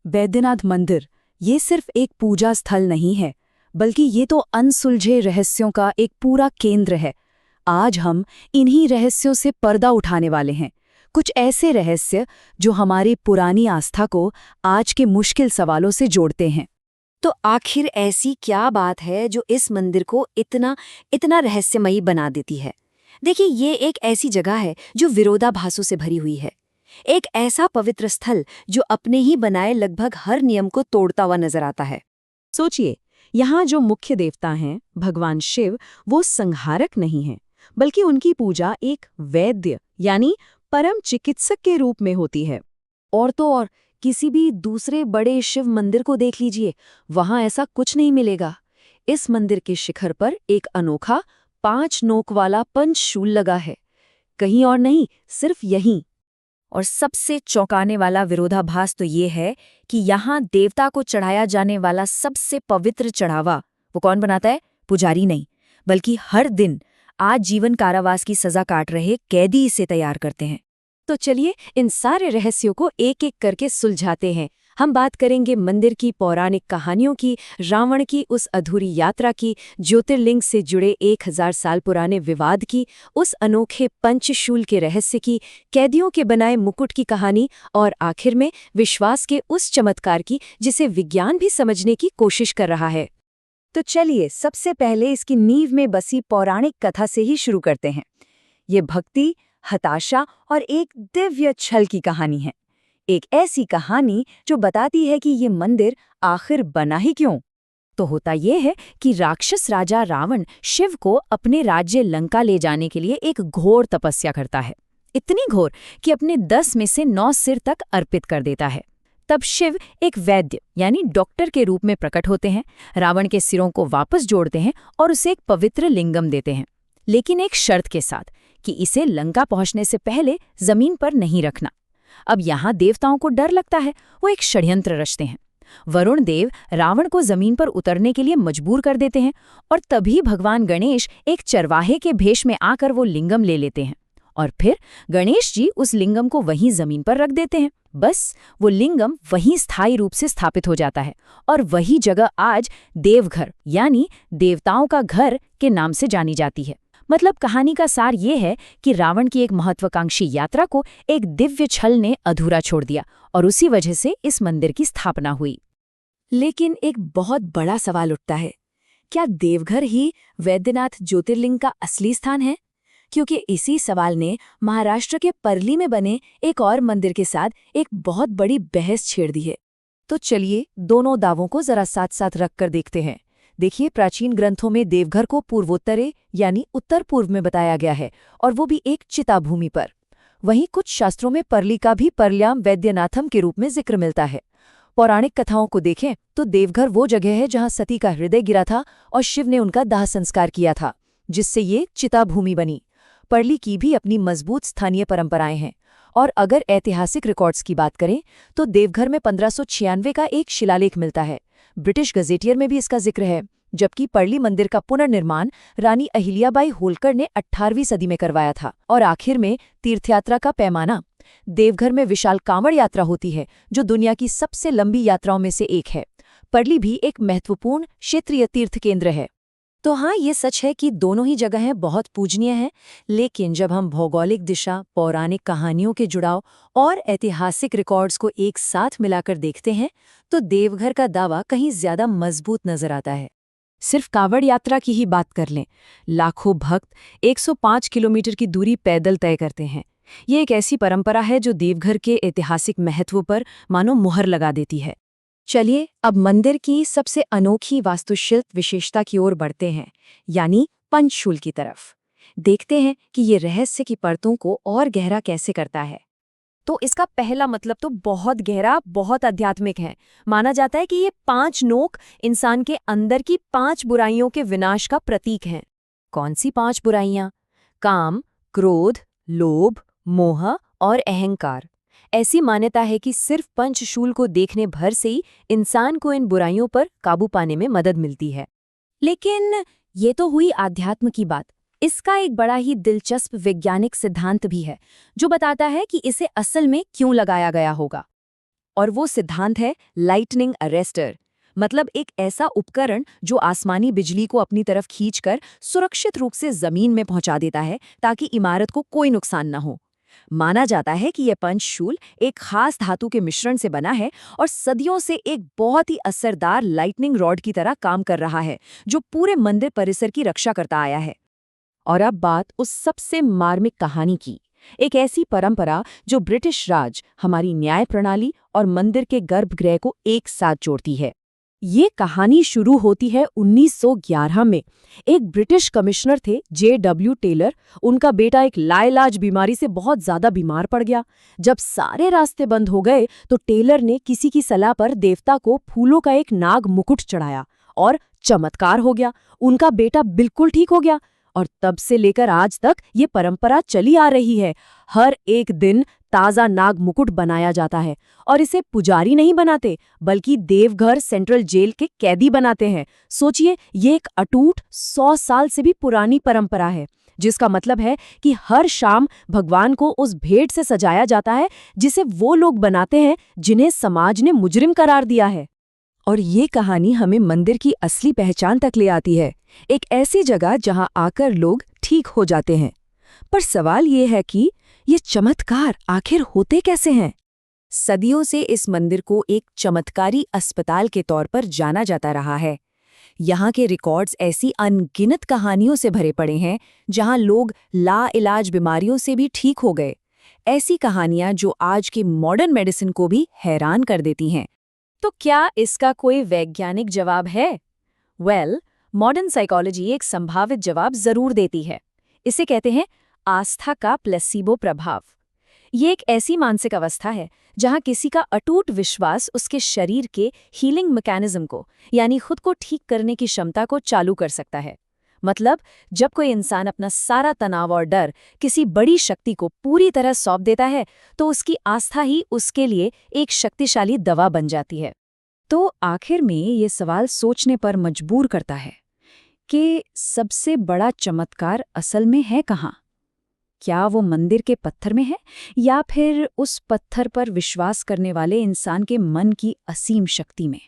वैद्यनाथ मंदिर ये सिर्फ एक पूजा स्थल नहीं है, बल्कि ये तो अनसुलझे रहस्यों का एक पूरा केंद्र है। आज हम इन्हीं रहस्यों से पर्दा उठाने वाले हैं। कुछ ऐसे रहस्य जो हमारी पुरानी आस्था को आज के मुश्किल सवालों से जोड़ते हैं। तो आखिर ऐसी क्या बात है जो इस मंदिर को इतना इतना रहस्यमयी बना देती है? देखिए, ये एक ऐसी जगह है जो विरोधाभासों से भरी हुई है। एक ऐसा पवित्र स्थल जो अपने ही बनाए लगभग हर नियम को तोड़ता हुआ नजर आता है। सोचिए, यहाँ जो मुख्य देवता हैं भगवान शिव, वो संहारक नहीं हैं, बल्कि उनकी पूजा एक वैद्य यानी परम चिकित्सक के रूप में होती है। और तो और किसी भी दूसरे बड़े शिव मंदिर को देख लीजिए, वहां ऐसा कुछ नहीं मिलेगा। इस मंदिर के शिखर पर एक अनोखा 5 नोक वाला पंचशूल लगा है। कहीं और नहीं, सिर्फ यहीं। और सबसे चौंकाने वाला विरोधाभास तो ये है कि यहाँ देवता को चढ़ाया जाने वाला सबसे पवित्र चढ़ावा वो कौन बनाता है? पुजारी नहीं, बल्कि हर दिन आजीवन कारावास की सजा काट रहे कैदी इसे तैयार करते हैं। तो चलिए इन सारे रहस्यों को एक एक करके सुलझाते हैं। हम बात करेंगे मंदिर की पौराणिक कहानियों की, रावण की उस अधूरी यात्रा की, ज्योतिर्लिंग से जुड़े 1000 साल पुराने विवाद की, उस अनोखे पंचशूल के रहस्य की, कैदियों के बनाए मुकुट की कहानी और आखिर में विश्वास के उस चमत्कार की जिसे विज्ञान भी समझने की कोशिश कर रहा है। तो चलिए सबसे पहले इसकी नींव में बसी पौराणिक कथा से ही शुरू करते हैं। ये भक्ति, हताशा और एक दिव्य छल की कहानी है। एक ऐसी कहानी जो बताती है कि ये मंदिर आखिर बना ही क्यों। तो होता ये है कि राक्षस राजा रावण शिव को अपने राज्य लंका ले जाने के लिए एक घोर तपस्या करता है। इतनी घोर कि अपने 10 में से 9 सिर तक अर्पित कर देता है। तब शिव एक वैद्य यानी डॉक्टर के रूप में प्रकट होते हैं, रावण के सिरों को वापस जोड़ते हैं और उसे एक पवित्र लिंगम देते हैं, लेकिन एक शर्त के साथ कि इसे लंका पहुंचने से पहले जमीन पर नहीं रखना। अब यहाँ देवताओं को डर लगता है, वो एक षड्यंत्र रचते हैं। वरुण देव रावण को जमीन पर उतरने के लिए मजबूर कर देते हैं और तभी भगवान गणेश एक चरवाहे के भेष में आकर वो लिंगम ले लेते हैं और फिर गणेश जी उस लिंगम को वहीं जमीन पर रख देते हैं। बस वो लिंगम वहीं स्थायी रूप से स्थापित हो जाता है और वही जगह आज देवघर यानी देवताओं का घर के नाम से जानी जाती है। मतलब कहानी का सार ये है कि रावण की एक महत्वाकांक्षी यात्रा को एक दिव्य छल ने अधूरा छोड़ दिया और उसी वजह से इस मंदिर की स्थापना हुई। लेकिन एक बहुत बड़ा सवाल उठता है, क्या देवघर ही वैद्यनाथ ज्योतिर्लिंग का असली स्थान है? क्योंकि इसी सवाल ने महाराष्ट्र के परली में बने एक और मंदिर के साथ एक बहुत बड़ी बहस छेड़ दी है। तो चलिए दोनों दावों को जरा साथ साथ रखकर देखते हैं। देखिए, प्राचीन ग्रंथों में देवघर को पूर्वोत्तरे यानी उत्तर पूर्व में बताया गया है और वो भी एक चिता भूमि पर। वहीं कुछ शास्त्रों में परली का भी परल्याम वैद्यनाथम के रूप में जिक्र मिलता है। पौराणिक कथाओं को देखें तो देवघर वो जगह है जहां सती का हृदय गिरा था और शिव ने उनका दाह संस्कार किया था, जिससे ये चिता भूमि बनी। परली की भी अपनी मजबूत स्थानीय परंपराएं हैं। और अगर ऐतिहासिक रिकॉर्ड्स की बात करें तो देवघर में 1596 का एक शिलालेख मिलता है। ब्रिटिश गजेटियर में भी इसका जिक्र है, जबकि परली मंदिर का पुनर्निर्माण रानी अहिल्याबाई होलकर ने 18वीं सदी में करवाया था। और आखिर में तीर्थयात्रा का पैमाना। देवघर में विशाल कांवड़ यात्रा होती है, जो दुनिया की सबसे लंबी यात्राओं में से एक है। परली भी एक महत्वपूर्ण क्षेत्रीय तीर्थ केंद्र है। तो हाँ, ये सच है कि दोनों ही जगहें बहुत पूजनीय हैं, लेकिन जब हम भौगोलिक दिशा, पौराणिक कहानियों के जुड़ाव और ऐतिहासिक रिकॉर्ड्स को एक साथ मिलाकर देखते हैं तो देवघर का दावा कहीं ज्यादा मजबूत नजर आता है। सिर्फ कांवड़ यात्रा की ही बात कर लें, लाखों भक्त 105 किलोमीटर की दूरी पैदल तय करते हैं। ये एक ऐसी परंपरा है जो देवघर के ऐतिहासिक महत्व पर मानो मुहर लगा देती है। चलिए अब मंदिर की सबसे अनोखी वास्तुशिल्प विशेषता की ओर बढ़ते हैं, यानी पंचशूल की तरफ। देखते हैं कि ये रहस्य की परतों को और गहरा कैसे करता है। तो इसका पहला मतलब तो बहुत गहरा, बहुत आध्यात्मिक है। माना जाता है कि ये 5 नोक इंसान के अंदर की 5 बुराइयों के विनाश का प्रतीक हैं। कौन सी 5 बुराइयां? काम, क्रोध, लोभ, मोह और अहंकार। ऐसी मान्यता है कि सिर्फ पंचशूल को देखने भर से ही इंसान को इन बुराइयों पर काबू पाने में मदद मिलती है। लेकिन ये तो हुई आध्यात्म की बात। इसका एक बड़ा ही दिलचस्प वैज्ञानिक सिद्धांत भी है, जो बताता है कि इसे असल में क्यों लगाया गया होगा। और वो सिद्धांत है लाइटनिंग अरेस्टर, मतलब एक ऐसा उपकरण जो आसमानी बिजली को अपनी तरफ खींचकर सुरक्षित रूप से जमीन में पहुंचा देता है ताकि इमारत को कोई नुकसान न हो। माना जाता है कि यह पंचशूल एक खास धातु के मिश्रण से बना है और सदियों से एक बहुत ही असरदार लाइटनिंग रॉड की तरह काम कर रहा है, जो पूरे मंदिर परिसर की रक्षा करता आया है। और अब बात उस सबसे मार्मिक कहानी की, एक ऐसी परंपरा जो ब्रिटिश राज, हमारी न्याय प्रणाली और मंदिर के गर्भगृह को एक साथ जोड़ती है। ये कहानी शुरू होती है 1911 में। एक ब्रिटिश कमिश्नर थे J.W. टेलर। उनका बेटा एक लाइलाज बीमारी से बहुत ज्यादा बीमार पड़ गया। जब सारे रास्ते बंद हो गए तो टेलर ने किसी की सलाह पर देवता को फूलों का एक नाग मुकुट चढ़ाया और चमत्कार हो गया। उनका बेटा बिल्कुल ठीक हो गया और तब से लेकर आज तक ये परंपरा चली आ रही है। हर एक दिन ताज़ा नाग मुकुट बनाया जाता है और इसे पुजारी नहीं बनाते बल्कि देवघर सेंट्रल जेल के कैदी बनाते हैं। सोचिए, ये एक अटूट 100 साल से भी पुरानी परंपरा है, जिसका मतलब है कि हर शाम भगवान को उस भेंट से सजाया जाता है जिसे वो लोग बनाते हैं जिन्हें समाज ने मुजरिम करार दिया है। और ये कहानी हमें मंदिर की असली पहचान तक ले आती है, एक ऐसी जगह जहां आकर लोग ठीक हो जाते हैं। पर सवाल ये है कि ये चमत्कार आखिर होते कैसे हैं? सदियों से इस मंदिर को एक चमत्कारी अस्पताल के तौर पर जाना जाता रहा है। यहाँ के रिकॉर्ड्स ऐसी अनगिनत कहानियों से भरे पड़े हैं जहाँ लोग लाइलाज बीमारियों से भी ठीक हो गए। ऐसी कहानियाँ जो आज की मॉडर्न मेडिसिन को भी हैरान कर देती हैं। तो क्या इसका कोई वैज्ञानिक जवाब है? मॉडर्न साइकोलॉजी एक संभावित जवाब जरूर देती है। इसे कहते हैं आस्था का प्लेसिबो प्रभाव। ये एक ऐसी मानसिक अवस्था है जहां किसी का अटूट विश्वास उसके शरीर के हीलिंग मैकेनिज्म को, यानी खुद को ठीक करने की क्षमता को चालू कर सकता है। मतलब जब कोई इंसान अपना सारा तनाव और डर किसी बड़ी शक्ति को पूरी तरह सौंप देता है तो उसकी आस्था ही उसके लिए एक शक्तिशाली दवा बन जाती है। तो आखिर में ये सवाल सोचने पर मजबूर करता है कि सबसे बड़ा चमत्कार असल में है कहाँ? क्या वो मंदिर के पत्थर में है या फिर उस पत्थर पर विश्वास करने वाले इंसान के मन की असीम शक्ति में?